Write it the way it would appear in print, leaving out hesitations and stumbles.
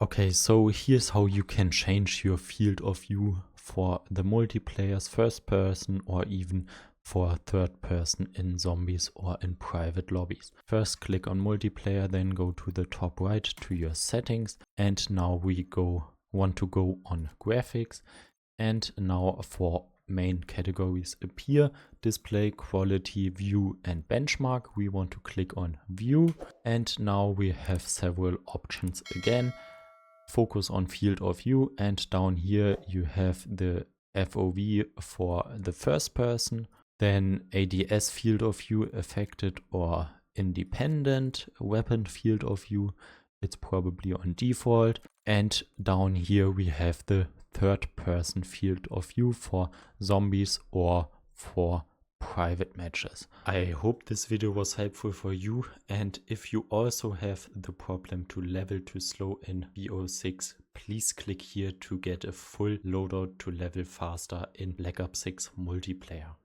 Okay, so here's how you can change your field of view for the multiplayer's first person or even for third person in zombies or in private lobbies. First click on multiplayer, then go to the top right to your settings, and now we want to go on graphics, and now for main categories appear, display, quality, view and benchmark. We want to click on view, and now we have several options again. Focus on field of view, and down here you have the FOV for the first person, then ADS field of view affected or independent, weapon field of view, it's probably on default, and down here we have the third person field of view for zombies or for private matches. I hope this video was helpful for you, and if you also have the problem to level too slow in BO6, please click here to get a full loadout to level faster in Black Ops 6 multiplayer.